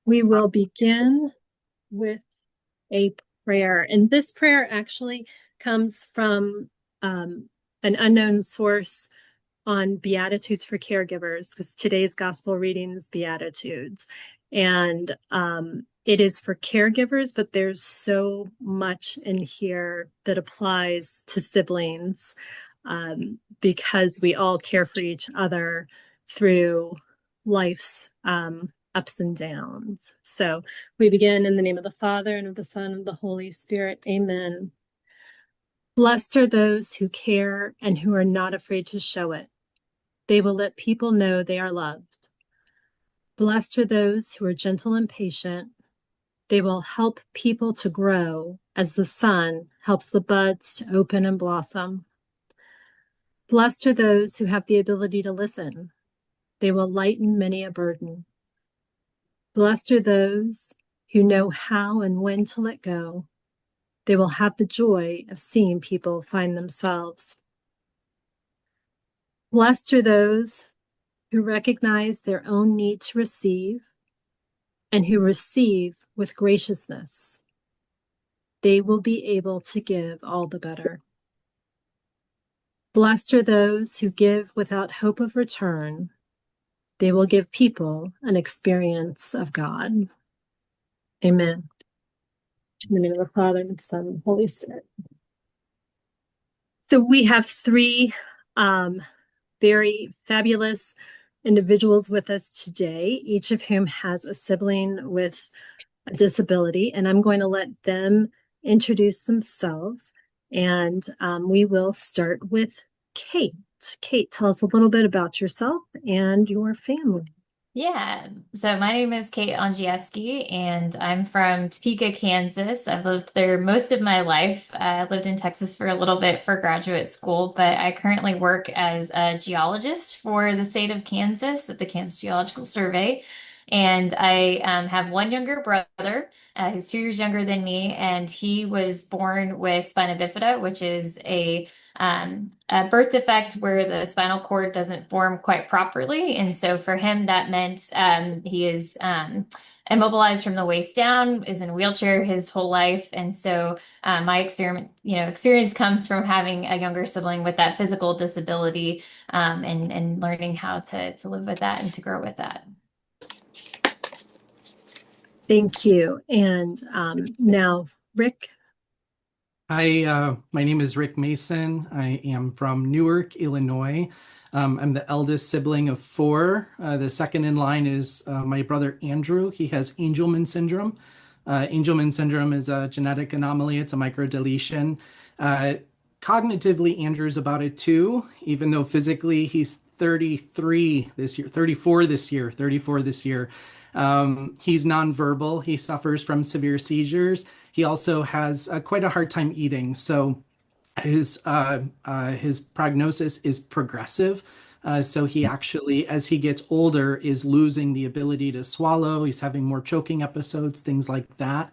We will begin with a prayer. And this prayer actually comes from an unknown source on Beatitudes for caregivers, because today's gospel reading is Beatitudes. And it is for caregivers, but there's so much in here that applies to siblings because we all care for each other through life's ups and downs. So we begin in the name of the Father, and of the Son, and of the Holy Spirit. Amen. Blessed are those who care and who are not afraid to show it. They will let people know they are loved. Blessed are those who are gentle and patient. They will help people to grow as the sun helps the buds to open and blossom. Blessed are those who have the ability to listen. They will lighten many a burden. Blessed are those who know how and when to let go. They will have the joy of seeing people find themselves. Blessed are those who recognize their own need to receive and who receive with graciousness. They will be able to give all the better. Blessed are those who give without hope of return. They will give people an experience of God. Amen. In the name of the Father, and the Son, and the Holy Spirit. So we have three very fabulous individuals with us today, each of whom has a sibling with a disability, and I'm going to let them introduce themselves. And we will start with Kate. Kate, tell us a little bit about yourself and your family. Yeah, so my name is Kate Onjieski, and I'm from Topeka, Kansas. I've lived there most of my life. I lived in Texas for a little bit for graduate school, but I currently work as a geologist for the state of Kansas at the Kansas Geological Survey. And I have one younger brother who's 2 years younger than me, and he was born with spina bifida, which is a birth defect where the spinal cord doesn't form quite properly. And so for him, that meant he is immobilized from the waist down, is in a wheelchair his whole life. And so my experience comes from having a younger sibling with that physical disability and learning how to live with that and to grow with that. Thank you. And now, Rick. Hi, my name is Rick Mason. I am from Newark, Illinois. I'm the eldest sibling of four. The second in line is my brother Andrew. He has Angelman syndrome. Angelman syndrome is a genetic anomaly. It's a microdeletion. Cognitively, Andrew's about it too, even though physically he's 33 this year, 34 this year, 34 this year. He's nonverbal. He suffers from severe seizures. He also has quite a hard time eating. So his prognosis is progressive. So he actually, as he gets older, is losing the ability to swallow. He's having more choking episodes, things like that.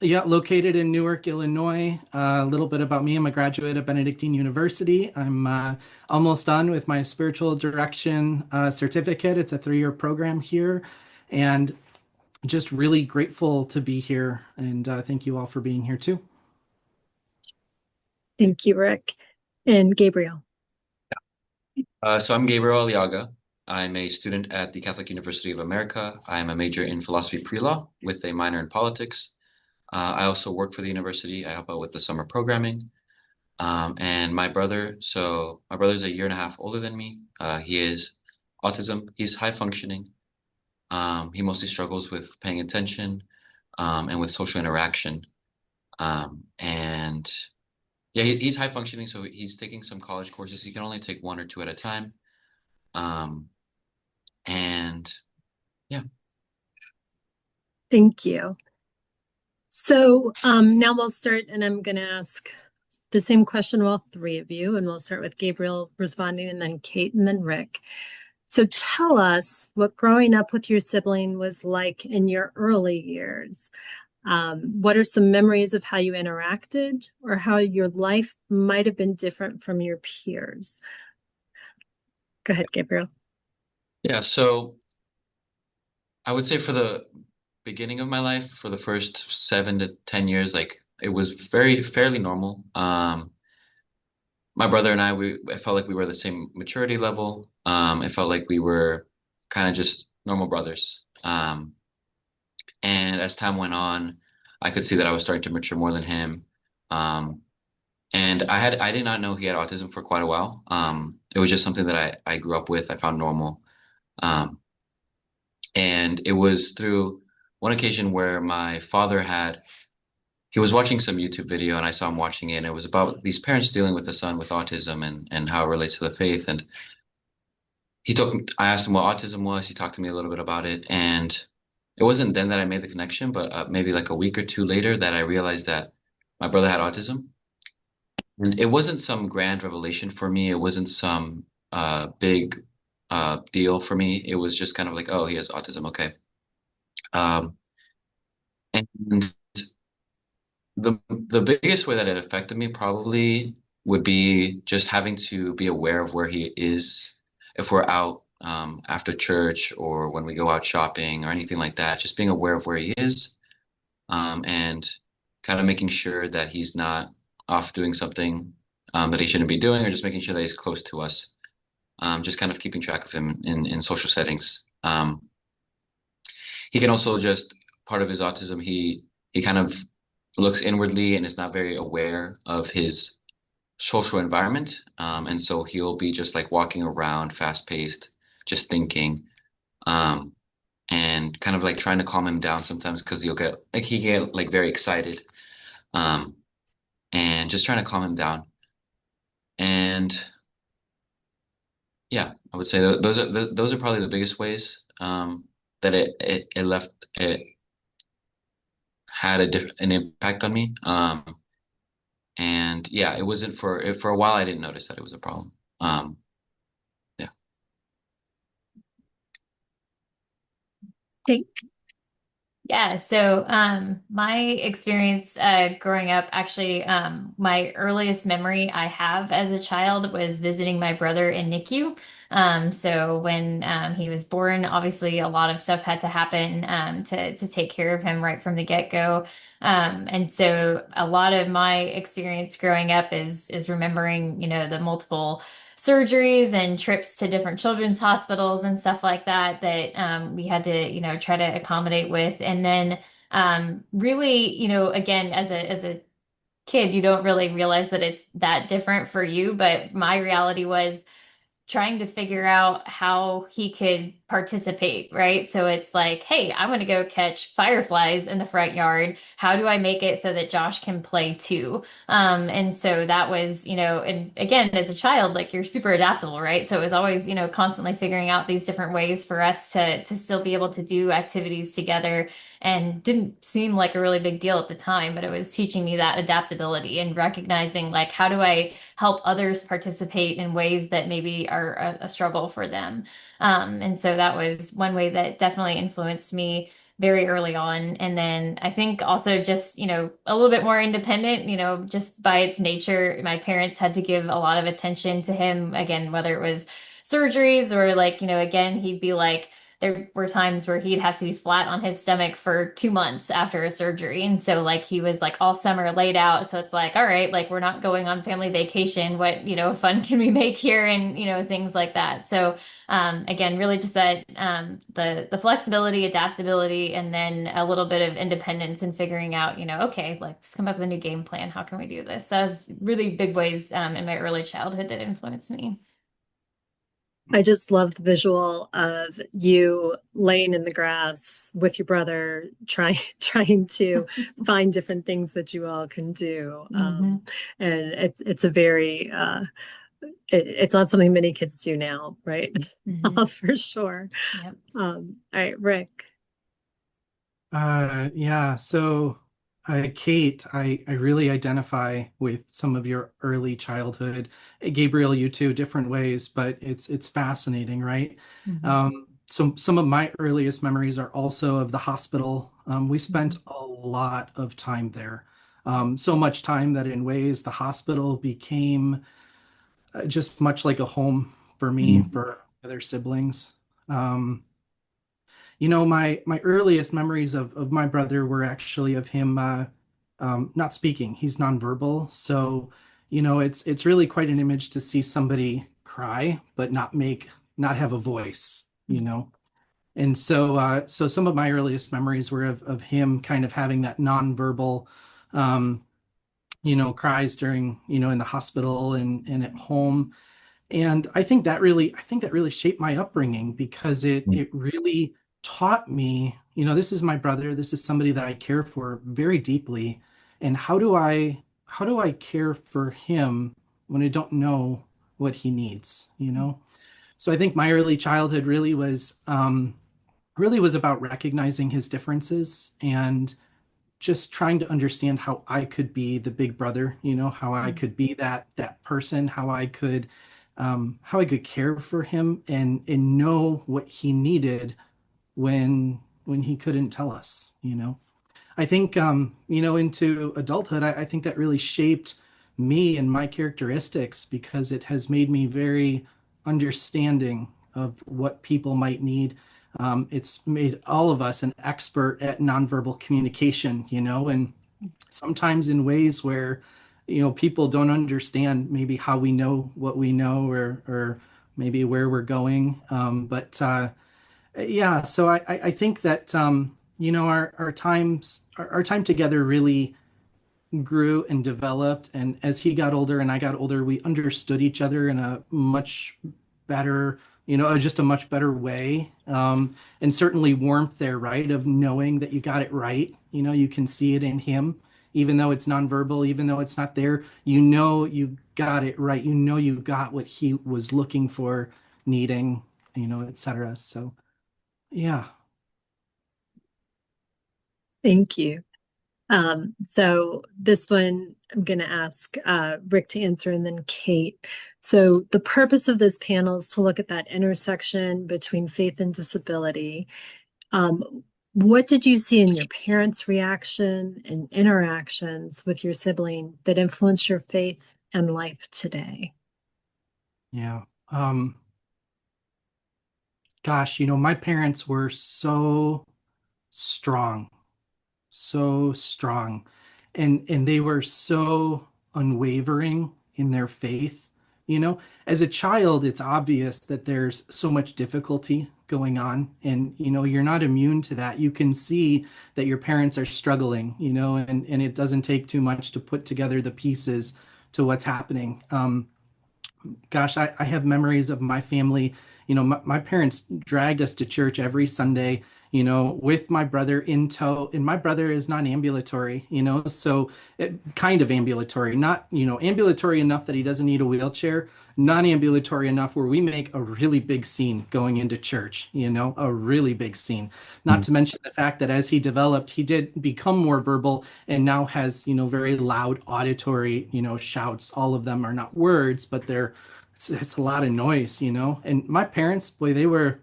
Yeah, located in Newark, Illinois. A little bit about me. I'm a graduate of Benedictine University. I'm almost done with my spiritual direction certificate. It's a 3-year program here. And just really grateful to be here. And thank you all for being here too. Thank you, Rick. And Gabriel. So I'm Gabriel Aliaga. I'm a student at the Catholic University of America. I'm a major in philosophy pre-law with a minor in politics. I also work for the university. I help out with the summer programming. And my brother's a year and a half older than me. He is autism. He's high functioning. He mostly struggles with paying attention and with social interaction. And yeah, he's high functioning, so he's taking some college courses. He can only take 1 or 2 at a time. And yeah. Thank you. So now we'll start, and I'm going to ask the same question to all three of you, and we'll start with Gabriel responding, and then Kate, and then Rick. So tell us what growing up with your sibling was like in your early years. What are some memories of how you interacted or how your life might have been different from your peers? Go ahead, Gabriel. Yeah, so I would say for the beginning of my life, for the first 7 to 10 years, like it was very fairly normal. My brother and I felt like we were the same maturity level. It felt like we were kind of just normal brothers. And as time went on, I could see that I was starting to mature more than him. Um, and I did not know he had autism for quite a while. It was just something that I grew up with. I found normal. Um, and it was through one occasion where my father he was watching some YouTube video and I saw him watching it. And it was about these parents dealing with a son with autism and how it relates to the faith. And I asked him what autism was. He talked to me a little bit about it. And it wasn't then that I made the connection, but maybe like a week or two later that I realized that my brother had autism. And it wasn't some grand revelation for me. It wasn't some big deal for me. It was just kind of like, oh, he has autism. Okay. Um, and the biggest way that it affected me probably would be just having to be aware of where he is if we're out after church or when we go out shopping or anything like that. Just being aware of where he is and kind of making sure that he's not off doing something that he shouldn't be doing, or just making sure that he's close to us. Just kind of keeping track of him in social settings. He can also just part of his autism. He kind of looks inwardly and is not very aware of his social environment. And so he'll be just like walking around fast paced, just thinking, and kind of like trying to calm him down sometimes because he get like very excited, um, and just trying to calm him down. And yeah, I would say those are probably the biggest ways, that it had an impact on me. And yeah, it wasn't for a while. I didn't notice that it was a problem. Yeah. Okay. Yeah, so my experience growing up, actually, my earliest memory I have as a child was visiting my brother in NICU. So when he was born, obviously a lot of stuff had to happen to take care of him right from the get-go. And so a lot of my experience growing up is remembering, the multiple surgeries and trips to different children's hospitals and stuff like that that we had to, try to accommodate with. And then really, again, as a kid, you don't really realize that it's that different for you. But my reality was trying to figure out how he could participate, right? So it's like, hey, I want to go catch fireflies in the front yard. How do I make it so that Josh can play too? And so that was, and again, as a child, like you're super adaptable, right? So it was always, constantly figuring out these different ways for us to still be able to do activities together, and didn't seem like a really big deal at the time, but it was teaching me that adaptability and recognizing like how do I help others participate in ways that maybe are a struggle for them. And so that was one way that definitely influenced me very early on. And then I think also just, a little bit more independent, just by its nature, my parents had to give a lot of attention to him, again, whether it was surgeries or like, again, he'd be like, there were times where he'd have to be flat on his stomach for 2 months after a surgery. And so like he was like all summer laid out. So it's like, all right, like we're not going on family vacation. What, fun can we make here? And, things like that. So again, really just that the flexibility, adaptability, and then a little bit of independence in figuring out, okay, let's come up with a new game plan. How can we do this? So that was really big ways in my early childhood that influenced me. I just love the visual of you laying in the grass with your brother, trying to find different things that you all can do. And it's a very it's not something many kids do now, right? For sure. Yep. All right, Rick. Yeah. So, Kate, I really identify with some of your early childhood. Gabriel, you too, different ways, but it's fascinating, right? So some of my earliest memories are also of the hospital. We spent a lot of time there. So much time that in ways the hospital became just much like a home for me, for other siblings. my earliest memories of my brother were actually of him not speaking. He's nonverbal, so it's really quite an image to see somebody cry but not have a voice, And so some of my earliest memories were of him kind of having that nonverbal, um, cries during, in the hospital and at home. And I think that really shaped my upbringing because it really taught me, this is my brother, this is somebody that I care for very deeply. And how do I care for him when I don't know what he needs? So I think my early childhood really was about recognizing his differences and just trying to understand how I could be the big brother, how I could be that person, how I could care for him and know what he needed when he couldn't tell us. I think, into adulthood, I think that really shaped me and my characteristics because it has made me very understanding of what people might need. It's made all of us an expert at nonverbal communication, and sometimes in ways where, people don't understand maybe how we know what we know or maybe where we're going. But yeah, so I think that our time together really grew and developed, and as he got older and I got older, we understood each other in a much better, just a much better way. And certainly warmth there, right? Of knowing that you got it right. You can see it in him, even though it's nonverbal, even though it's not there. You got it right. You got what he was looking for, needing, etc. So. Yeah. Thank you. So this one I'm going to ask Rick to answer and then Kate. So the purpose of this panel is to look at that intersection between faith and disability. What did you see in your parents' reaction and interactions with your sibling that influenced your faith and life today? Yeah. Gosh, my parents were strong, so strong, and they were so unwavering in their faith. As a child, it's obvious that there's so much difficulty going on, and you're not immune to that. You can see that your parents are struggling, and it doesn't take too much to put together the pieces to what's happening. Gosh, I have memories of my family. My parents dragged us to church every Sunday, with my brother in tow. And my brother is not ambulatory, so kind of ambulatory, not, ambulatory enough that he doesn't need a wheelchair, non ambulatory enough where we make a really big scene going into church, a really big scene. Not to mention the fact that as he developed, he did become more verbal and now has, very loud auditory, shouts. All of them are not words, but it's a lot of noise. And my parents, boy, they were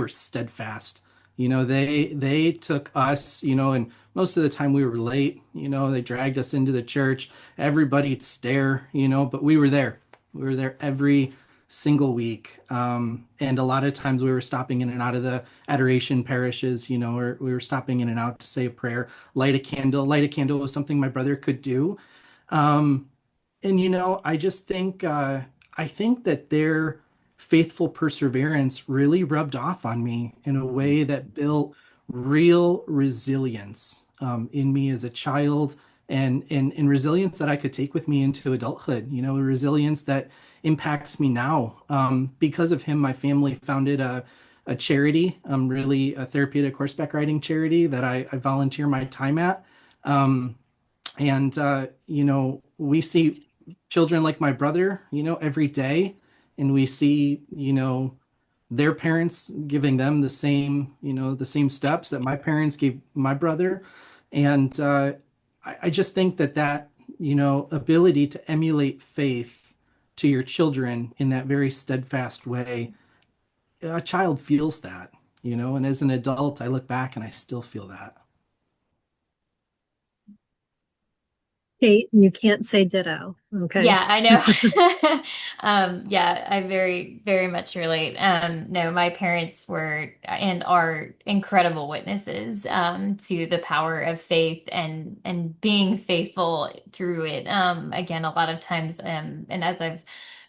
steadfast. They took us, and most of the time we were late. They dragged us into the church. Everybody'd stare, but we were there. We were there every single week. And a lot of times we were stopping in and out of the adoration parishes, or we were stopping in and out to say a prayer, light a candle. Light a candle was something my brother could do. Um, and I think that their faithful perseverance really rubbed off on me in a way that built real resilience in me as a child and resilience that I could take with me into adulthood, resilience that impacts me now. Because of him, my family founded a charity, really a therapeutic horseback riding charity that I volunteer my time at. Um, and we see children like my brother, every day, and we see, their parents giving them the same steps that my parents gave my brother. And I just think that ability to emulate faith to your children in that very steadfast way, a child feels that. And as an adult, I look back and I still feel that. Kate, you can't say ditto. Okay. Yeah, I know. Yeah, I very, very much relate. No, my parents were and are incredible witnesses to the power of faith and being faithful through it. Again, a lot of times, and as I've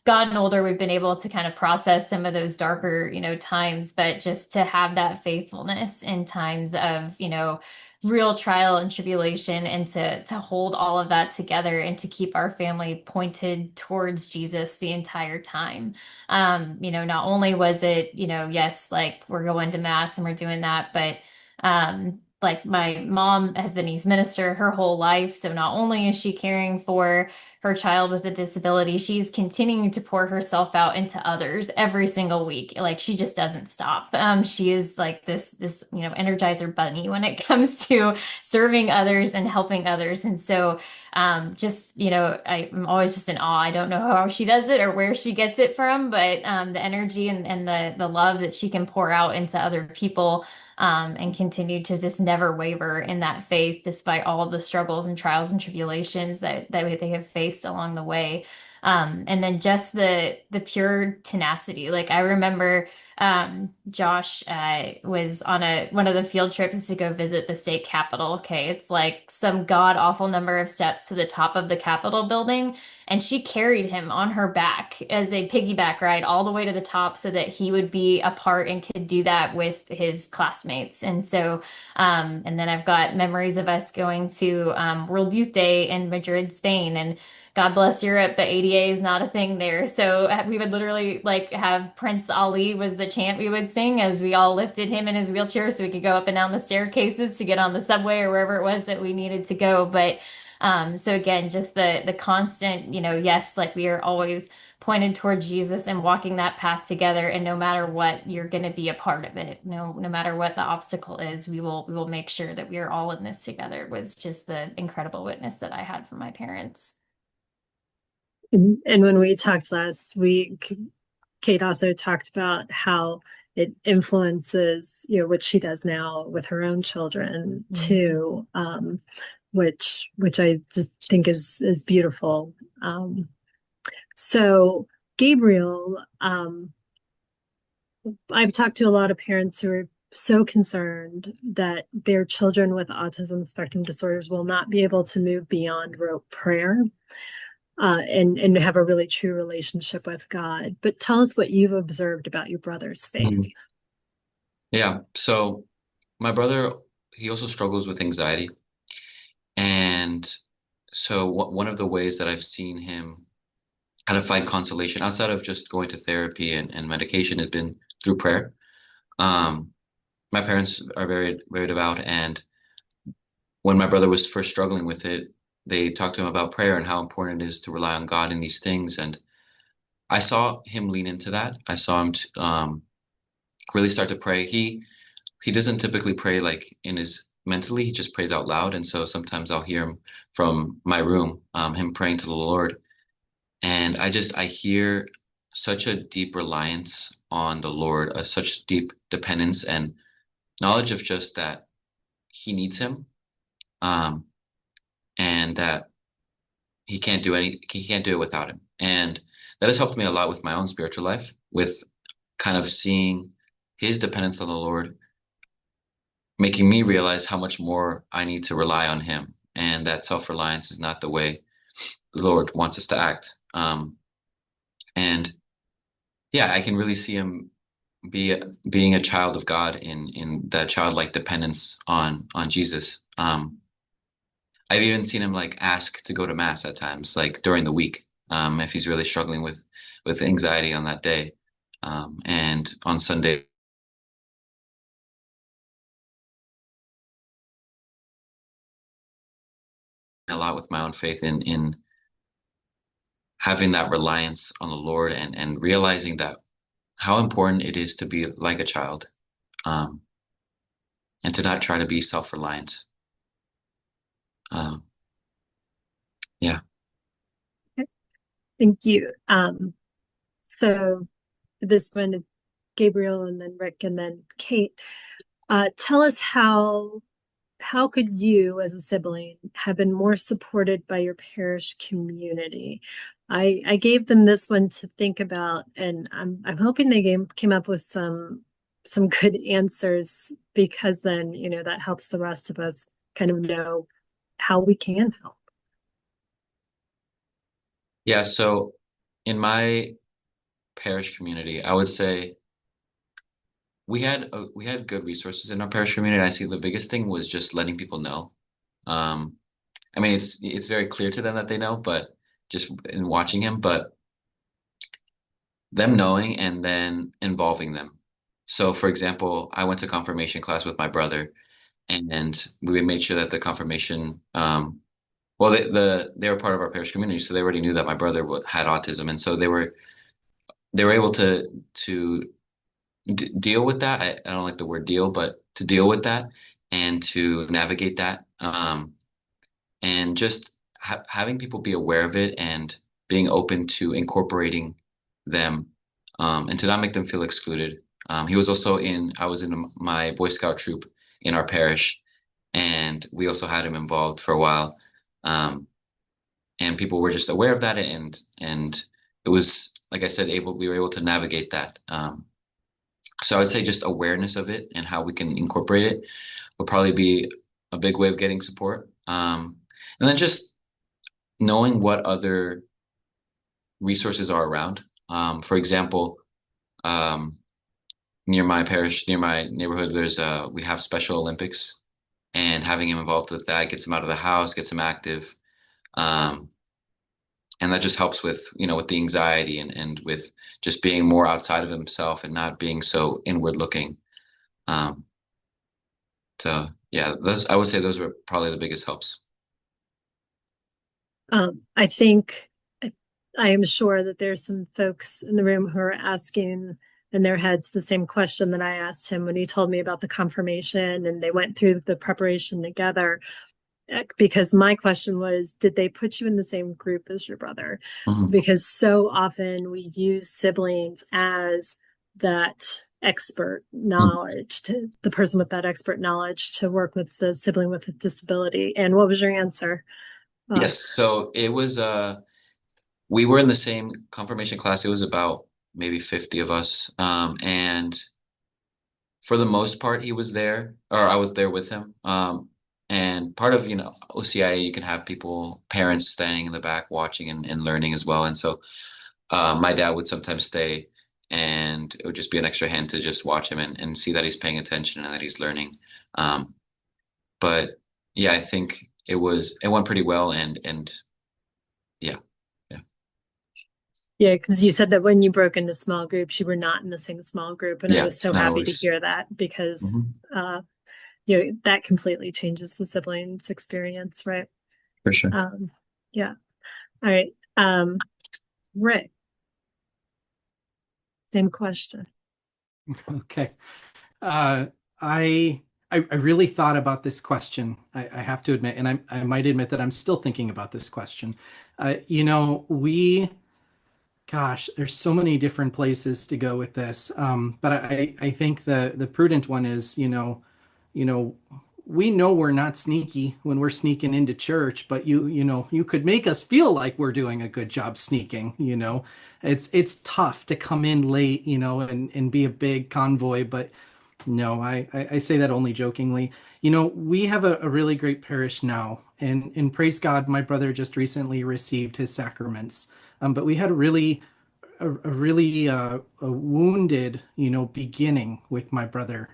gotten older, we've been able to kind of process some of those darker, times, but just to have that faithfulness in times of, real trial and tribulation, and to hold all of that together and to keep our family pointed towards Jesus the entire time. Not only was it, yes, like we're going to mass and we're doing that, but like my mom has been a youth minister her whole life. So not only is she caring for her child with a disability, she's continuing to pour herself out into others every single week. Like she just doesn't stop. She is like this energizer bunny when it comes to serving others and helping others. And so just, I'm always just in awe. I don't know how she does it or where she gets it from, but the energy and the love that she can pour out into other people, and continue to just never waver in that faith despite all of the struggles and trials and tribulations that they have faced along the way. And then just the pure tenacity. Like I remember Josh was on one of the field trips to go visit the state capitol. Okay, it's like some god awful number of steps to the top of the Capitol building, and she carried him on her back as a piggyback ride all the way to the top so that he would be a part and could do that with his classmates. And so, and then I've got memories of us going to World Youth Day in Madrid, Spain, and God bless Europe, but ADA is not a thing there. So we would literally like have Prince Ali was the chant we would sing as we all lifted him in his wheelchair so we could go up and down the staircases to get on the subway or wherever it was that we needed to go. But so again, just the constant, yes, like we are always pointed towards Jesus and walking that path together. And no matter what, you're going to be a part of it. No matter what the obstacle is, we will make sure that we are all in this together. Was just the incredible witness that I had from my parents. And when we talked last week, Kate also talked about how it influences, what she does now with her own children too, which I just think is beautiful. So Gabriel, I've talked to a lot of parents who are so concerned that their children with autism spectrum disorders will not be able to move beyond rote prayer. And have a really true relationship with God. But tell us what you've observed about your brother's faith. Yeah. So my brother, he also struggles with anxiety. And so one of the ways that I've seen him kind of find consolation outside of just going to therapy and medication has been through prayer. My parents are very, very devout. And when my brother was first struggling with it, they talked to him about prayer and how important it is to rely on God in these things. And I saw him lean into that. I saw him really start to pray. He doesn't typically pray like in his mentally. He just prays out loud. And so sometimes I'll hear him from my room, him praying to the Lord. And I hear such a deep reliance on the Lord, such deep dependence and knowledge of just that he needs him. And that he can't do it without him. And that has helped me a lot with my own spiritual life, with kind of seeing his dependence on the Lord, making me realize how much more I need to rely on him, and that self-reliance is not the way the Lord wants us to act. And yeah, I can really see him being a child of God in that childlike dependence on Jesus. I've even seen him like ask to go to mass at times, like during the week, if he's really struggling with anxiety on that day. And on Sunday, a lot with my own faith in having that reliance on the Lord and realizing that how important it is to be like a child, and to not try to be self-reliant. Yeah. Thank you. So this one, Gabriel and then Rick and then Kate, tell us how how could you as a sibling have been more supported by your parish community? I gave them this one to think about, and I'm hoping they came up with some good answers, because then, that helps the rest of us kind of know how we can help. Yeah, so in my parish community, I would say we had good resources in our parish community. And I see the biggest thing was just letting people know. Um, I mean, it's very clear to them that they know, but just in watching him, but them knowing and then involving them. So, for example, I went to confirmation class with my brother, and we made sure that the confirmation, well, they were part of our parish community, so they already knew that my brother had autism, and so they were able to deal with that. I don't like the word deal, but to deal with that and to navigate that, and just having people be aware of it and being open to incorporating them, and to not make them feel excluded. I was in my Boy Scout troop in our parish, and we also had him involved for a while. Um, and people were just aware of that, and it was, like I said, we were able to navigate that. So I would say just awareness of it and how we can incorporate it would probably be a big way of getting support. And then just knowing what other resources are around. For example, um, near my parish, near my neighborhood, we have Special Olympics, and having him involved with that gets him out of the house, gets him active. Um, and that just helps with, with the anxiety and with just being more outside of himself and not being so inward looking. Um, so yeah, I would say those were probably the biggest helps. I think I am sure that there's some folks in the room who are asking in their heads the same question that I asked him when he told me about the confirmation and they went through the preparation together. Because my question was, did they put you in the same group as your brother? Mhm. Because so often we use siblings as that expert knowledge, to the person with that expert knowledge to work with the sibling with a disability. And what was your answer? Yes, so we were in the same confirmation class. It was about maybe 50 of us. And for the most part, he was there, or I was there with him. And part of, OCIA, you can have parents standing in the back watching and learning as well. And so my dad would sometimes stay, and it would just be an extra hand to just watch him and see that he's paying attention and that he's learning. Um, but yeah, I think it went pretty well, and yeah. Yeah, because you said that when you broke into small groups, you were not in the same small group. And I Yeah, was so not happy to always. hear that, because Mhm. that completely changes the siblings experience, right? For sure. Yeah. All right. Rick, same question. Okay. Uh, I, I really thought about this question. I have to admit, and I might admit that I'm still thinking about this question. Gosh, there's so many different places to go with this. But I think the prudent one is, you know, we know we're not sneaky when we're sneaking into church, but you could make us feel like we're doing a good job sneaking. It's tough to come in late, and be a big convoy, but no, I say that only jokingly. We have a really great parish now, and praise God, my brother just recently received his sacraments. But we had a really a wounded, beginning with my brother.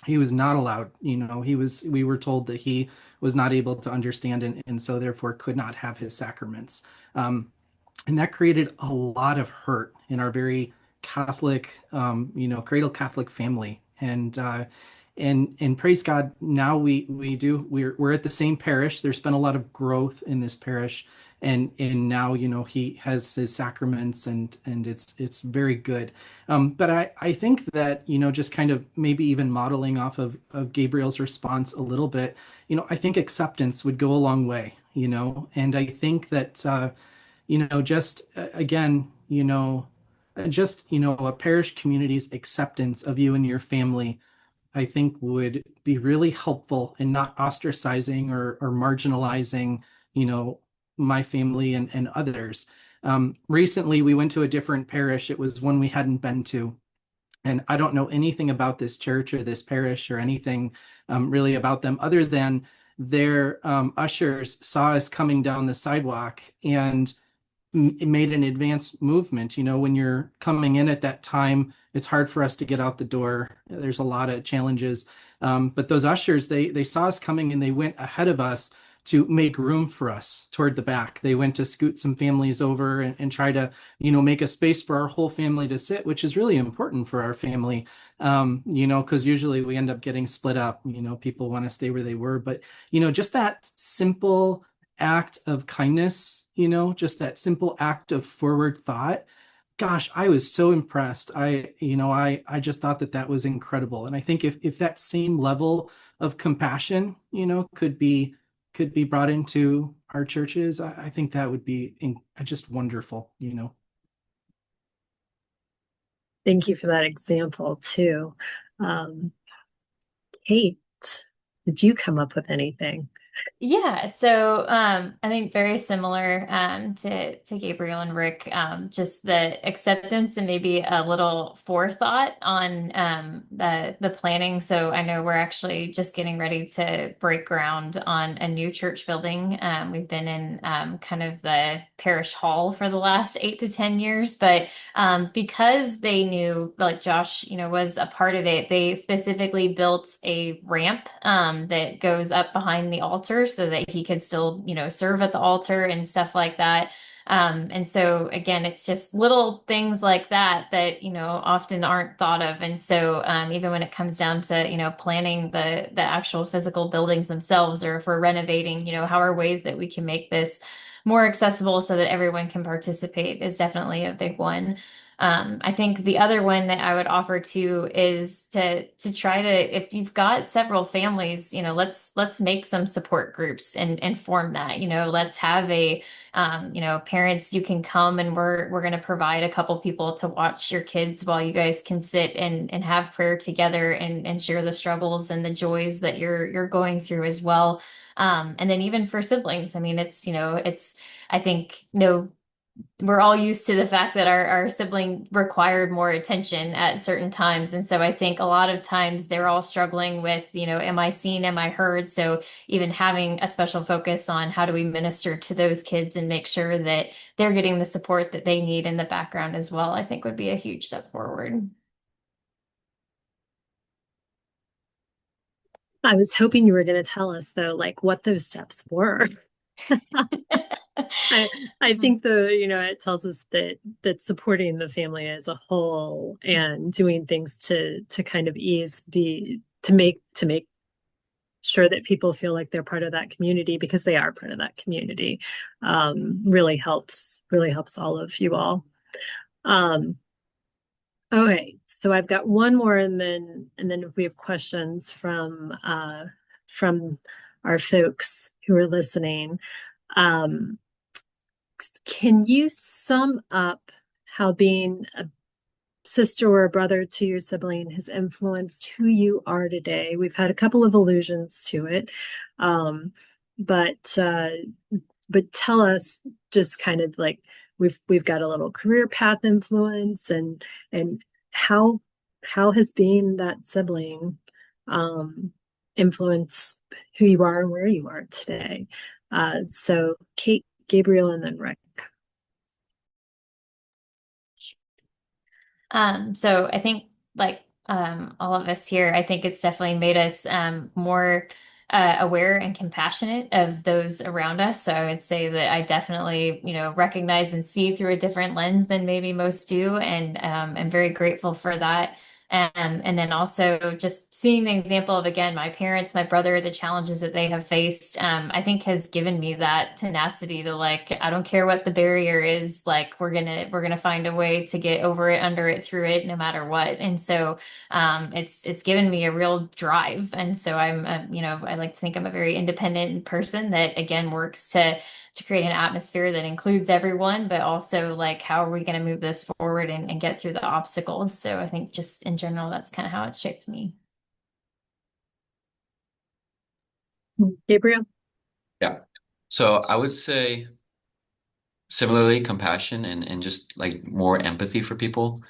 He was not allowed, we were told that he was not able to understand, and so therefore could not have his sacraments. And that created a lot of hurt in our very Catholic, cradle Catholic family. And praise God, now we're at the same parish. There's been a lot of growth in this parish, and now he has his sacraments, and it's very good. But I think that just kind of maybe even modeling off of Gabriel's response a little bit, I think acceptance would go a long way. And I think that just again, just a parish community's acceptance of you and your family I think would be really helpful in not ostracizing or marginalizing, you know, my family and others. Recently, we went to a different parish. It was one we hadn't been to. And I don't know anything about this church or this parish or anything really about them other than their ushers saw us coming down the sidewalk and it made an advanced movement. You know, when you're coming in at that time, it's hard for us to get out the door. There's a lot of challenges. But those ushers, they saw us coming and they went ahead of us to make room for us toward the back. They went to scoot some families over and try to, you know, make a space for our whole family to sit, which is really important for our family. You know, because usually we end up getting split up. You know, people want to stay where they were, but you know, just that simple act of kindness, you know, just that simple act of forward thought. Gosh, I was so impressed. I just thought that that was incredible. And I think if that same level of compassion, you know, could be brought into our churches, I think that would be just wonderful, you know. Thank you for that example too. Um, Kate, did you come up with anything? Yeah, so I think very similar to Gabriel and Rick, just the acceptance and maybe a little forethought on the planning. So I know we're actually just getting ready to break ground on a new church building. We've been in kind of the parish hall for the last 8 to 10 years, but because they knew, like Josh, you know, was a part of it, they specifically built a ramp that goes up behind the altar so that he could still, you know, serve at the altar and stuff like that. And so again, it's just little things like that that, you know, often aren't thought of. And so even when it comes down to, you know, planning the actual physical buildings themselves, or if we're renovating, you know, how are ways that we can make this more accessible so that everyone can participate is definitely a big one. I think the other one that I would offer too is to try to, if you've got several families, you know, let's make some support groups and form that. You know, let's have a you know, parents, you can come and we're going to provide a couple people to watch your kids while you guys can sit and have prayer together and share the struggles and the joys that you're going through as well. And then even for siblings, I mean, it's, you know, it's, I think, no, we're all used to the fact that our sibling required more attention at certain times. And so I think a lot of times they're all struggling with, you know, am I seen? Am I heard? So even having a special focus on how do we minister to those kids and make sure that they're getting the support that they need in the background as well, I think would be a huge step forward. I was hoping you were going to tell us though, like what those steps were. I think you know, it tells us that supporting the family as a whole and doing things to kind of ease to make sure that people feel like they're part of that community because they are part of that community, really helps all of you all. Okay, so I've got one more, and then if we have questions from our folks who are listening. Um, can you sum up how being a sister or a brother to your sibling has influenced who you are today? We've had a couple of allusions to it, um, but tell us just kind of like we've got a little career path influence and how has being that sibling influence who you are and where you are today. So Kate, Gabriel, and then Rick. So I think like all of us here, I think it's definitely made us more aware and compassionate of those around us. So I would say that I definitely, you know, recognize and see through a different lens than maybe most do, and I'm very grateful for that. And then also just seeing the example of, again, my parents, my brother, the challenges that they have faced, I think has given me that tenacity to like, I don't care what the barrier is, like we're gonna find a way to get over it, under it, through it, no matter what. And so it's given me a real drive. And so I'm, you know, I like to think I'm a very independent person that again works to create an atmosphere that includes everyone, but also like, how are we going to move this forward and get through the obstacles? So I think just in general, that's kind of how it's shaped me. Gabriel? Yeah. So I would say similarly, compassion and just like more empathy for people,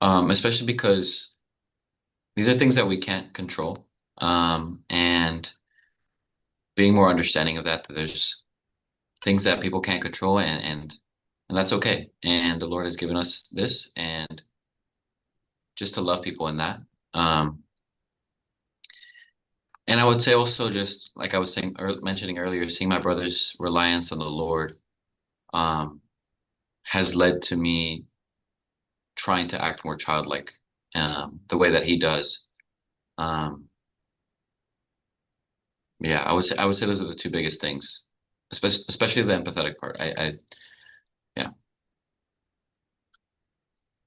especially because these are things that we can't control. And being more understanding of that there's things that people can't control and that's okay. And the Lord has given us this and just to love people in that. Um, and I would say also just like I was saying or mentioning earlier, seeing my brother's reliance on the Lord um, has led to me trying to act more childlike, the way that he does. Um, yeah, I would say those are the two biggest things, especially the empathetic part. Yeah.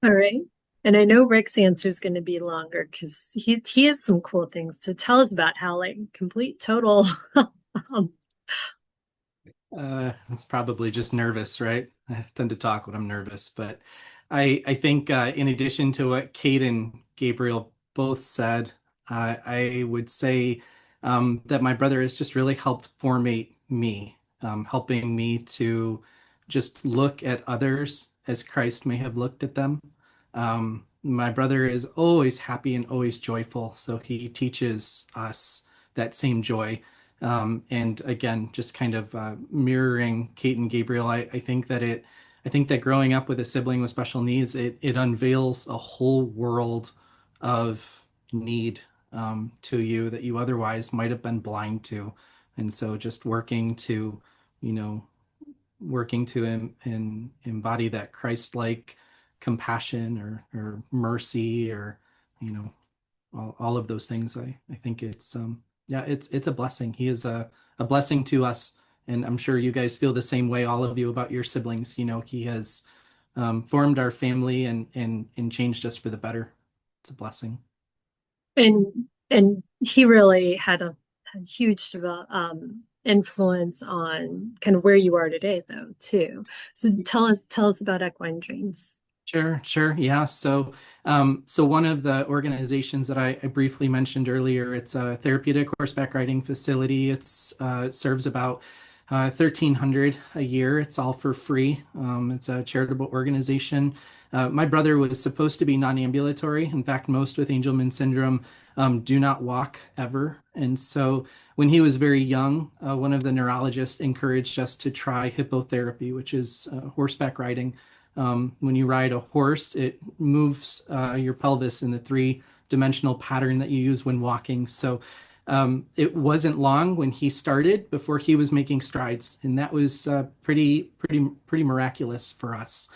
All right. And I know Rick's answer is going to be longer because he has some cool things to tell us about how like complete total um, It's probably just nervous, right? I tend to talk when I'm nervous, but I think in addition to what Kate and Gabriel both said, I would say that my brother has just really helped formate me, helping me to just look at others as Christ may have looked at them. My brother is always happy and always joyful, so he teaches us that same joy. And again, just kind of mirroring Kate and Gabriel, I think that growing up with a sibling with special needs, it unveils a whole world of need to you that you otherwise might have been blind to. And so just you know, working to embody that Christ-like compassion or mercy or, you know, all of those things. I think it's yeah, it's a blessing. He is a blessing to us, and I'm sure you guys feel the same way, all of you, about your siblings. You know, he has formed our family and changed us for the better. It's a blessing. and he really had huge influence on kind of where you are today though too. So tell us about Equine Dreams. Sure, sure. Yeah. So one of the organizations that I briefly mentioned earlier, it's a therapeutic horseback riding facility. It serves about 1,300 a year. It's all for free. It's a charitable organization. My brother was supposed to be non-ambulatory. In fact, most with Angelman syndrome do not walk ever. And so when he was very young, one of the neurologists encouraged us to try hippotherapy, which is horseback riding. When you ride a horse, it moves your pelvis in the three-dimensional pattern that you use when walking. So it wasn't long when he started before he was making strides, and that was pretty miraculous for us.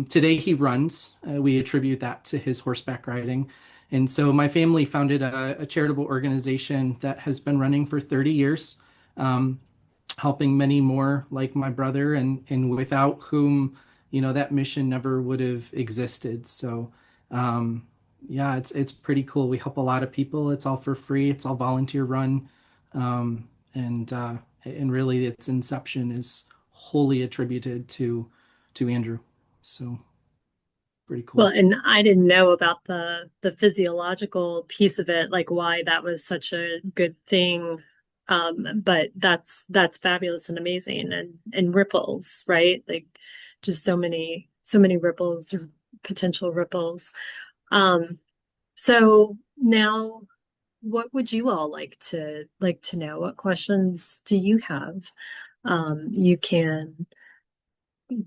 Today he runs. We attribute that to his horseback riding. And so my family founded a charitable organization that has been running for 30 years, helping many more like my brother, and without whom, you know, that mission never would have existed. So, yeah, it's pretty cool. We help a lot of people. It's all for free. It's all volunteer run, and really, its inception is wholly attributed to Andrew. So, pretty Well, cool. and I didn't know about the physiological piece of it, like why that was such a good thing. But that's fabulous and amazing and ripples, right? Like just so many ripples or potential ripples. Um, so now what would you all like to know? What questions do you have? You can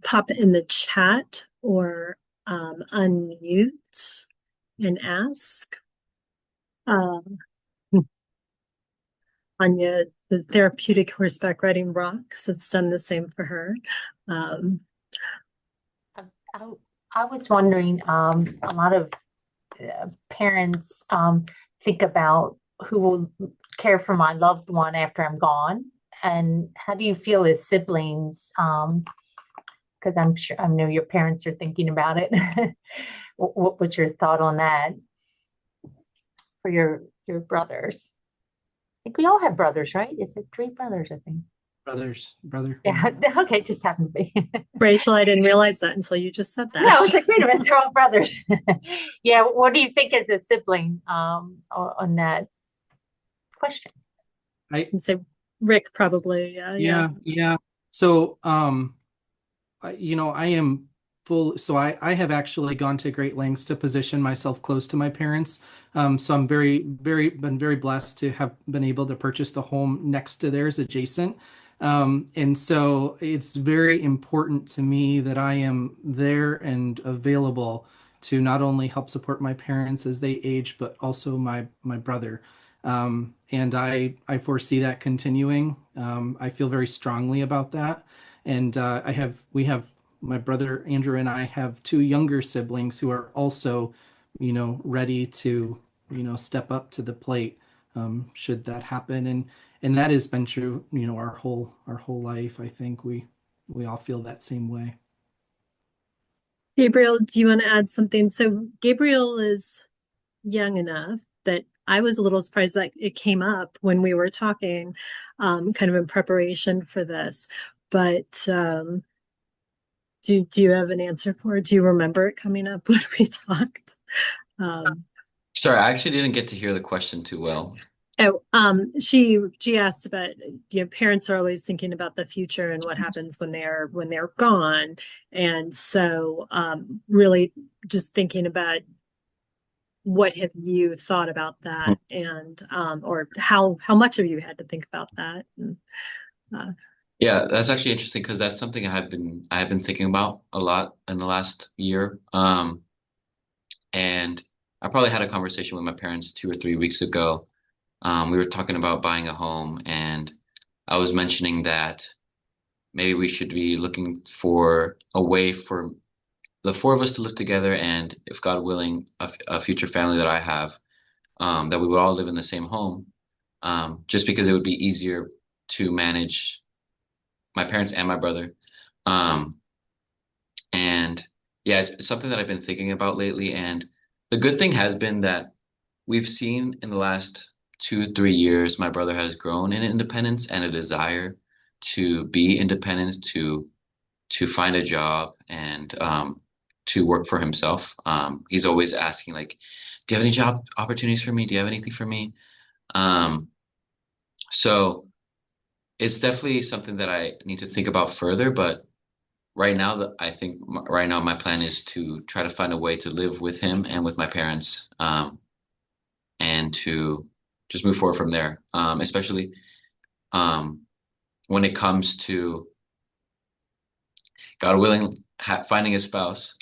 pop it in the chat or unmute and ask. Anya, the therapeutic horseback riding rocks. It's done the same for her. Um, I, I I was wondering, a lot of parents think about who will care for my loved one after I'm gone. And how do you feel as siblings? Because I know your parents are thinking about it. What's your thought on that for your brothers? I think we all have brothers, right? Is it three brothers, I think? Brother. Yeah, okay, just happened to be. Rachel, I didn't realize that until you just said No, I was that. like, wait a minute, they're all brothers. Yeah, what do you think as a sibling on that question? I And say Rick probably, yeah. yeah. So I am full. So I have actually gone to great lengths to position myself close to my parents. So I'm been very blessed to have been able to purchase the home next to theirs, adjacent. And so it's very important to me that I am there and available to not only help support my parents as they age, but also my brother. And I foresee that continuing. I feel very strongly about that. And we have my brother Andrew and I have two younger siblings who are also, ready to, step up to the plate, should that happen. And that has been true, our whole life. I think we all feel that same way. Gabriel, do you want to add something? So Gabriel is young enough that I was a little surprised that it came up when we were talking, kind of in preparation for this. But do you have an answer for it? Do you remember it coming up when we talked? Um, Sorry, I actually didn't get to hear the question too well. she asked about, parents are always thinking about the future and what happens when they're gone. And so really just thinking about what have you thought about that, and or how much of you had to think about that. And, uh, Yeah, that's actually interesting because that's something I have been thinking about a lot in the last year. And I probably had a conversation with my parents 2 or 3 weeks ago. We were talking about buying a home, and I was mentioning that maybe we should be looking for a way for the four of us to live together, and if God willing, a future family that I have, that we would all live in the same home, just because it would be easier to manage my parents and my brother. Um, and yeah, it's something that I've been thinking about lately. And the good thing has been that we've seen in the last 2, 3 years, my brother has grown in independence and a desire to be independent, to find a job and to work for himself. He's always asking like, "Do you have any job opportunities for me? Do you have anything for me?" Um, so it's definitely something that I need to think about further. But right now, I think right now my plan is to try to find a way to live with him and with my parents, and to just move forward from there. Especially um, when it comes to God willing, finding a spouse,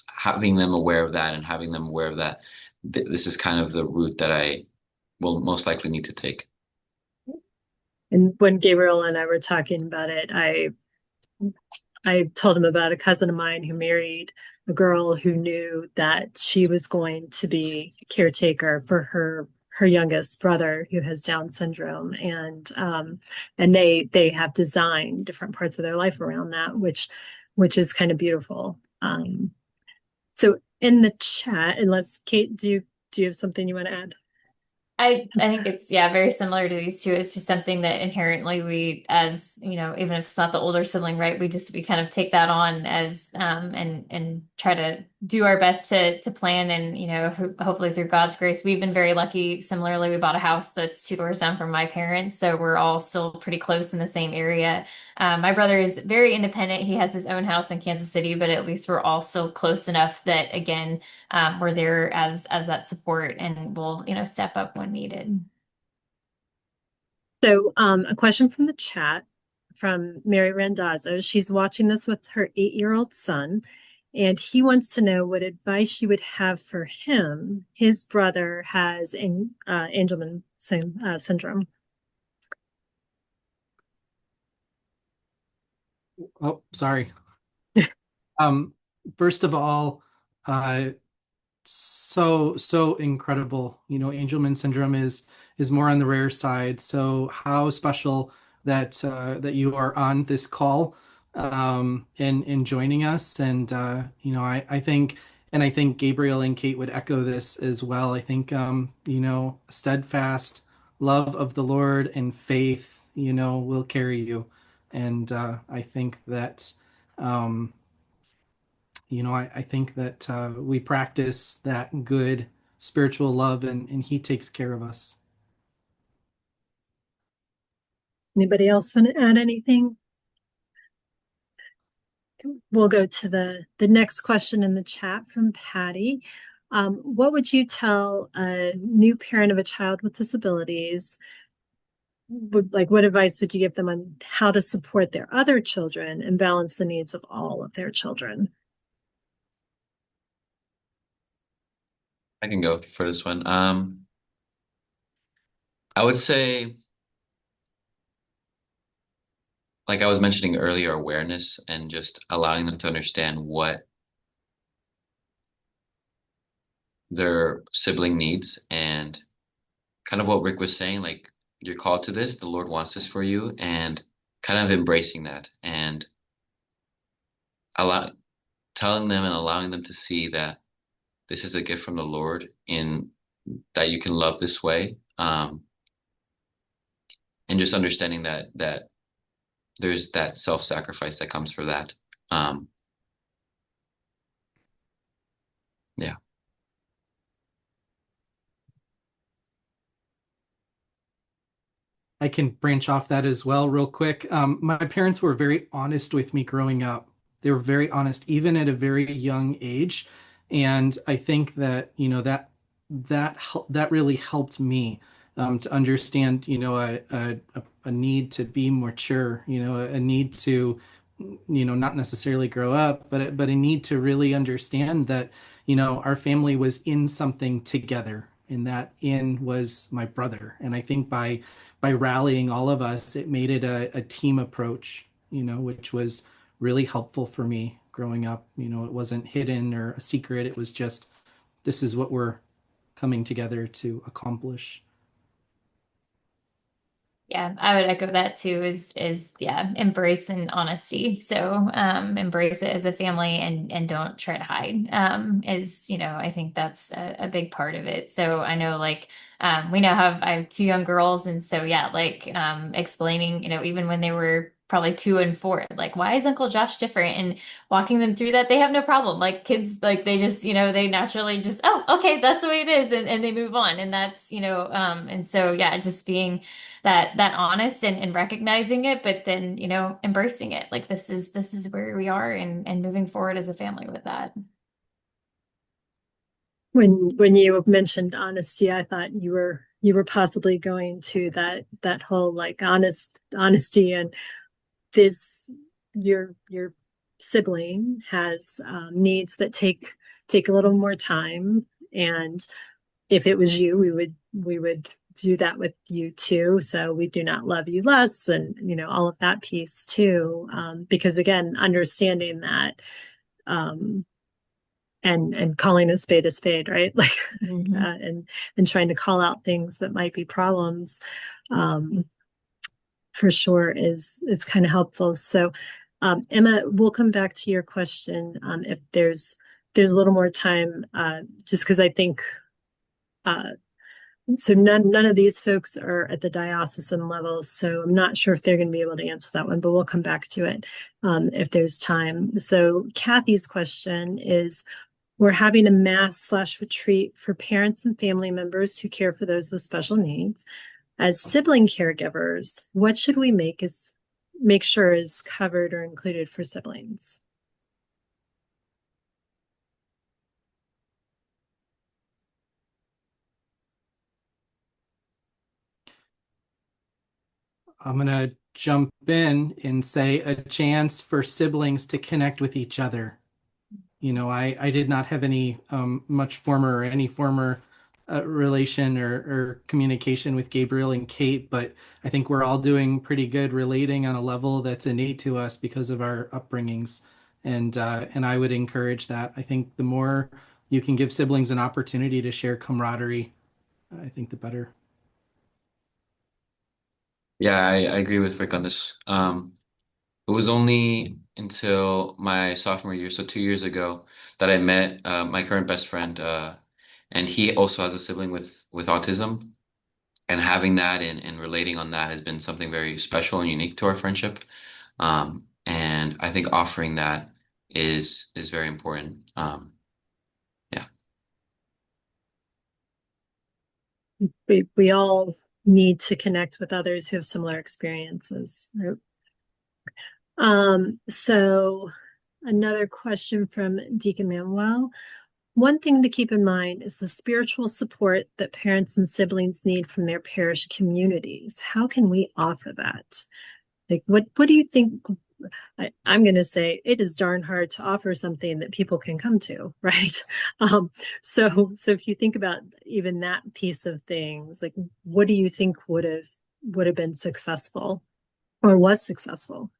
having them aware of that and having them aware of that. This is kind of the route that I will most likely need to take. and when Gabriel and I were talking about it, I told him about a cousin of mine who married a girl who knew that she was going to be a caretaker for her youngest brother who has Down syndrome, and they have designed different parts of their life around that, which is kind of beautiful. So in the chat, unless Kate, do you have something you want to add? I think it's, yeah, very similar to these two. It's just something that inherently we, as even if it's not the older sibling, right, we kind of take that on as and try to do our best to plan, and hopefully through God's grace, we've been very lucky. Similarly, we bought a house that's 2 doors down from my parents, so we're all still pretty close in the same area. My brother is very independent. He has his own house in Kansas City, but at least we're all still close enough that, again, we're there as that support, and we'll step up when needed. So, a question from the chat from Mary Randazzo. She's watching this with her 8-year-old son, and he wants to know what advice you would have for him. His brother has Angelman syndrome. Oh, sorry. First of all, uh, so incredible. Angelman syndrome is more on the rare side. So how special that you are on this call, and joining us. And I think Gabriel and Kate would echo this as well. I think steadfast love of the Lord and faith, will carry you. And I think that um, I think that we practice that good spiritual love, and He takes care of us. Anybody else want to add anything? We'll go to the next question in the chat from Patty. What would you tell a new parent of a child with disabilities? What advice would you give them on how to support their other children and balance the needs of all of their children? I can go for this one. I would say, like I was mentioning earlier, awareness and just allowing them to understand what their sibling needs, and kind of what Rick was saying, like you're called to this, the Lord wants this for you, and kind of embracing that and allow telling them and allowing them to see that this is a gift from the Lord in that you can love this way. And just understanding that there's that self-sacrifice that comes for that. Yeah. I can branch off that as well, real quick. My parents were very honest with me growing up. They were very honest, even at a very young age, and I think that that really helped me to understand, a need to be mature, a need to, not necessarily grow up, but a need to really understand that, our family was in something together, and that in was my brother. And I think by rallying all of us, it made it a team approach, which was really helpful for me growing up. It wasn't hidden or a secret. It was just, this is what we're coming together to accomplish. Yeah, I would echo that too, is yeah, embrace and honesty. So embrace it as a family and don't try to hide. I think that's a big part of it. So I know I have two young girls, and so yeah, explaining, even when they were probably 2 and 4, like, why is Uncle Josh different? And walking them through that, they have no problem. Like kids, like they just, they naturally just, oh, okay, that's the way it is, and they move on. And that's, and so yeah, just being that honest and recognizing it, but then, embracing it. Like this is where we are, and moving forward as a family with that. When you mentioned honesty, I thought you were possibly going to that whole like honesty, and this your sibling has needs that take a little more time, and if it was you, we would do that with you too. So we do not love you less, and all of that piece too. Because again, understanding that, and calling a spade, right? Like, Mhm. and trying to call out things that might be problems, um, for sure is kind of helpful. So, Emma, we'll come back to your question, if there's a little more time, just because I think, uh, so none of these folks are at the diocesan level, so I'm not sure if they're going to be able to answer that one, but we'll come back to it, if there's time. So Kathy's question is, we're having a mass/retreat for parents and family members who care for those with special needs. As sibling caregivers, what should we make sure is covered or included for siblings? I'm going to jump in and say a chance for siblings to connect with each other. I did not have any any former relation or communication with Gabriel and Kate, but I think we're all doing pretty good relating on a level that's innate to us because of our upbringings, and I would encourage that. I think the more you can give siblings an opportunity to share camaraderie, I think the better. Yeah, I agree with Rick on this. It was only until my sophomore year, so 2 years ago, that I met my current best friend, and he also has a sibling with autism. And having that and relating on that has been something very special and unique to our friendship. And I think offering that is very important. Yeah. We all need to connect with others who have similar experiences. Right? So another question from Deacon Manuel. One thing to keep in mind is the spiritual support that parents and siblings need from their parish communities. How can we offer that? Like, what do you think? I'm going to say it is darn hard to offer something that people can come to, right? So if you think about even that piece of things, like, what do you think would have been successful or was successful?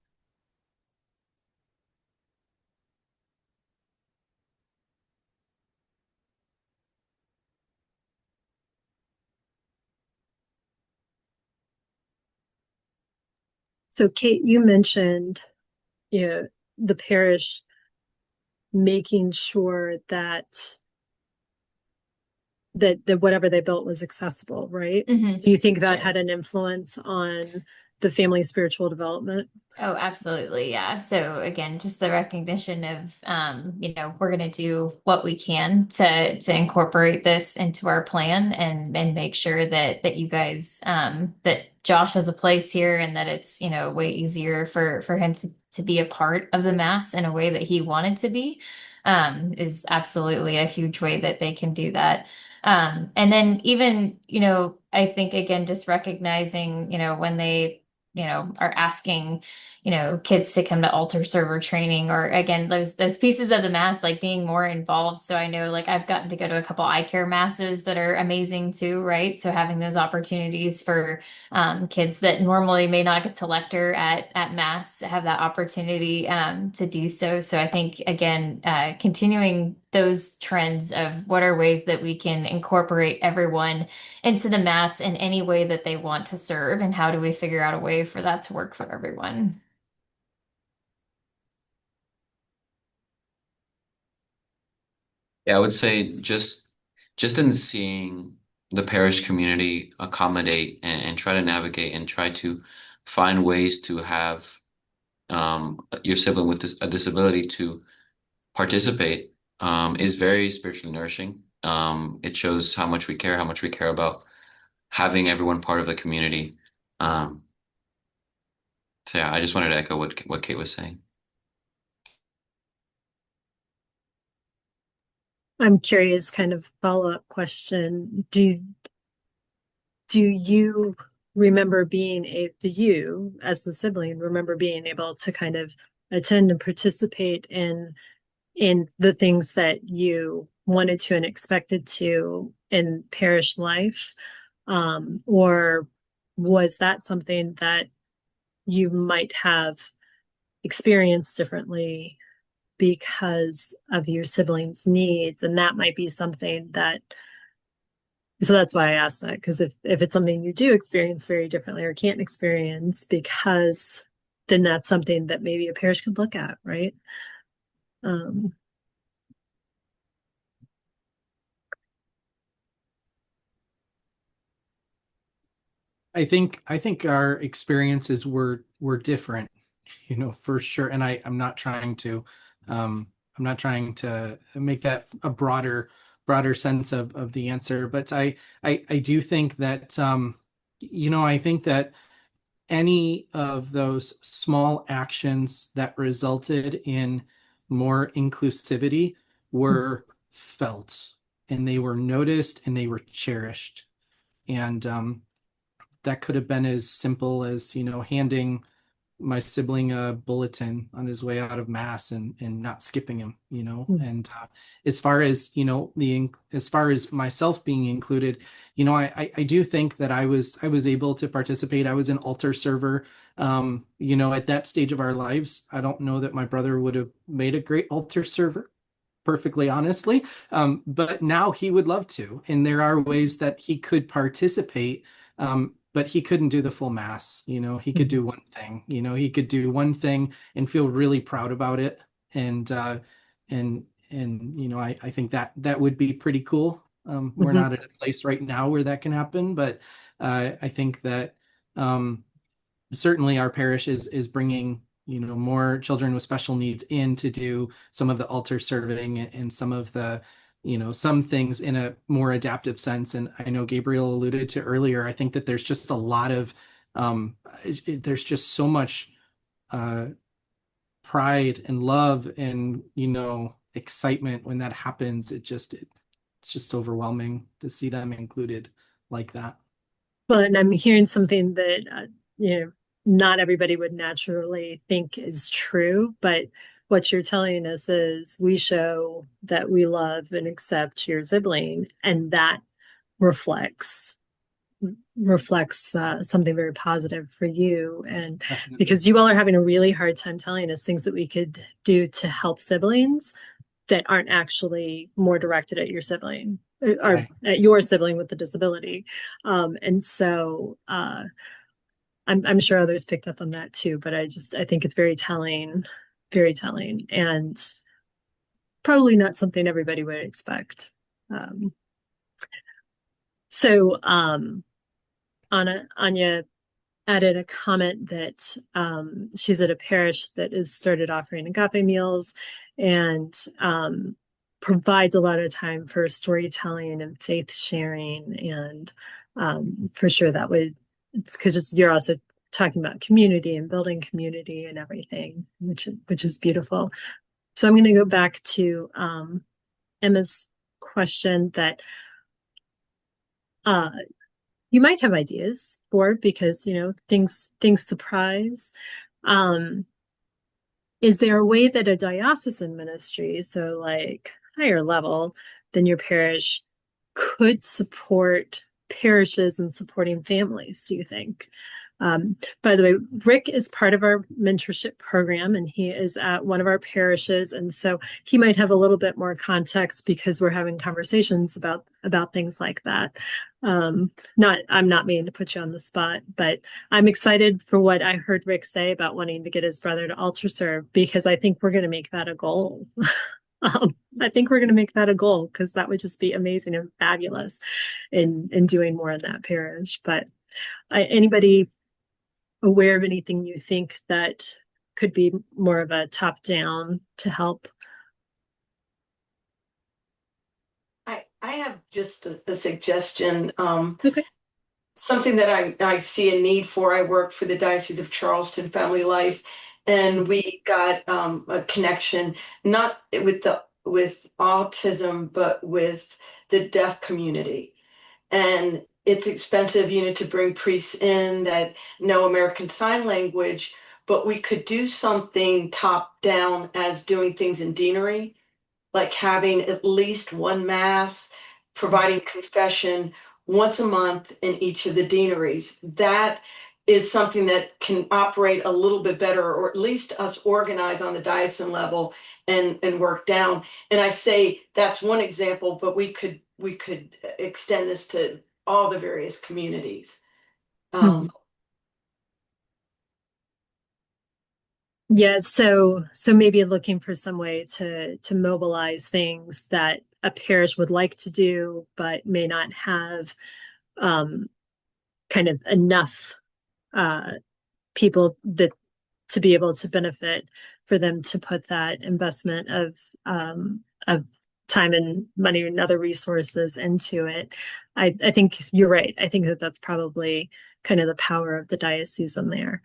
So Kate, you mentioned, you know, the parish making sure that whatever they built was accessible, right? Mhm. Do you think that Sure. had an influence on the family's spiritual development? Oh, absolutely. Yeah. So again, just the recognition of, we're going to do what we can to incorporate this into our plan and make sure that you guys, that Josh has a place here and that it's, way easier for him to be a part of the mass in a way that he wanted to be, is absolutely a huge way that they can do that. And then even, I think again, just recognizing, when they, are asking, kids to come to altar server training or again, those pieces of the mass, like being more involved. So I know like I've gotten to go to a couple eye care masses that are amazing too, right? So having those opportunities for kids that normally may not get to lecture at mass have that opportunity to do so. So I think again, continuing those trends of what are ways that we can incorporate everyone into the mass in any way that they want to serve, and how do we figure out a way for that to work for everyone? Yeah, I would say just in seeing the parish community accommodate and try to navigate and try to find ways to have your sibling with a disability to participate is very spiritually nourishing. It shows how much we care about having everyone part of the community. Um, so yeah, I just wanted to echo what Kate was saying. I'm curious, kind of follow-up question. Do you remember do you, as the sibling, remember being able to kind of attend and participate in the things that you wanted to and expected to in parish life? Or was that something that you might have experienced differently because of your siblings' needs? And that might be something so that's why I asked that, because if it's something you do experience very differently or can't experience, because then that's something that maybe a parish could look at, right? Um, I think our experiences were different, for sure. And I'm not trying to make that a broader sense of the answer, but I do think that I think that any of those small actions that resulted in more inclusivity were felt and they were noticed and they were cherished. And that could have been as simple as, handing my sibling a bulletin on his way out of mass and not skipping him, and as far as, as far as myself being included, I do think that I was able to participate. I was an altar server. At that stage of our lives, I don't know that my brother would have made a great altar server, perfectly honestly. But now he would love to, and there are ways that he could participate. But he couldn't do the full mass. He could do one thing. He could do one thing and feel really proud about it. And I think that would be pretty cool. We're mhm. not at a place right now where that can happen, but I think that certainly our parish is bringing more children with special needs in to do some of the altar serving and some of the some things in a more adaptive sense. And I know Gabriel alluded to earlier, I think that there's just a lot of, there's just so much pride and love and, excitement when that happens. It's just overwhelming to see them included like that. Well, and I'm hearing something that, not everybody would naturally think is true, but what you're telling us is we show that we love and accept your sibling, and that reflects something very positive for you. And Definitely. because you all are having a really hard time telling us things that we could do to help siblings that aren't actually more directed at your sibling or Right. at your sibling with the disability. And so I'm sure others picked up on that too, but I think it's very telling, and probably not something everybody would expect. So Anya added a comment that she's at a parish that has started offering agape meals and provides a lot of time for storytelling and faith sharing. And for sure that would, because you're also talking about community and building community and everything, which is beautiful. So I'm going to go back to Emma's question that you might have ideas for, because things surprise. Is there a way that a diocesan ministry, so like higher level than your parish, could support parishes and supporting families, do you think? By the way, Rick is part of our mentorship program, and he is at one of our parishes, and so he might have a little bit more context because we're having conversations about things like that. I'm not meaning to put you on the spot, but I'm excited for what I heard Rick say about wanting to get his brother to altar serve, because I think we're going to make that a goal. I think we're going to make that a goal, because that would just be amazing and fabulous in doing more in that parish. But anybody aware of anything you think that could be more of a top down to help? I have just a suggestion. Okay. Something that I see a need for. I work for the Diocese of Charleston Family Life, and we got a connection not with autism, but with the deaf community. And it's expensive, to bring priests in that know American Sign Language, but we could do something top down as doing things in deanery, like having at least one mass, providing confession once a month in each of the deaneries. That is something that can operate a little bit better, or at least us organize on the diocesan level and work down. And I say that's one example, but we could extend this to all the various communities. Yeah, so maybe looking for some way to mobilize things that a parish would like to do, but may not have kind of enough people that to be able to benefit, for them to put that investment of time and money and other resources into it. I think you're right. I think that's probably kind of the power of the diocese in there.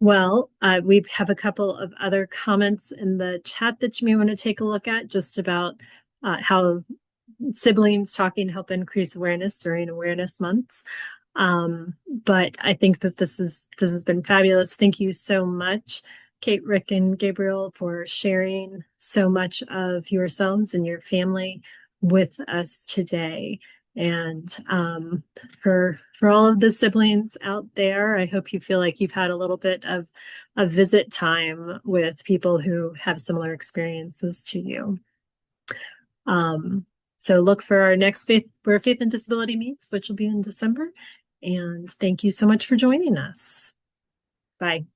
Well, we have a couple of other comments in the chat that you may want to take a look at, just about how siblings talking help increase awareness during awareness months. But I think that this has been fabulous. Thank you so much, Kate, Rick, and Gabriel, for sharing so much of yourselves and your family with us today. And for all of the siblings out there, I hope you feel like you've had a little bit of a visit time with people who have similar experiences to you. So look for our next Where Faith and Disability Meets, which will be in December. And thank you so much for joining us. Bye.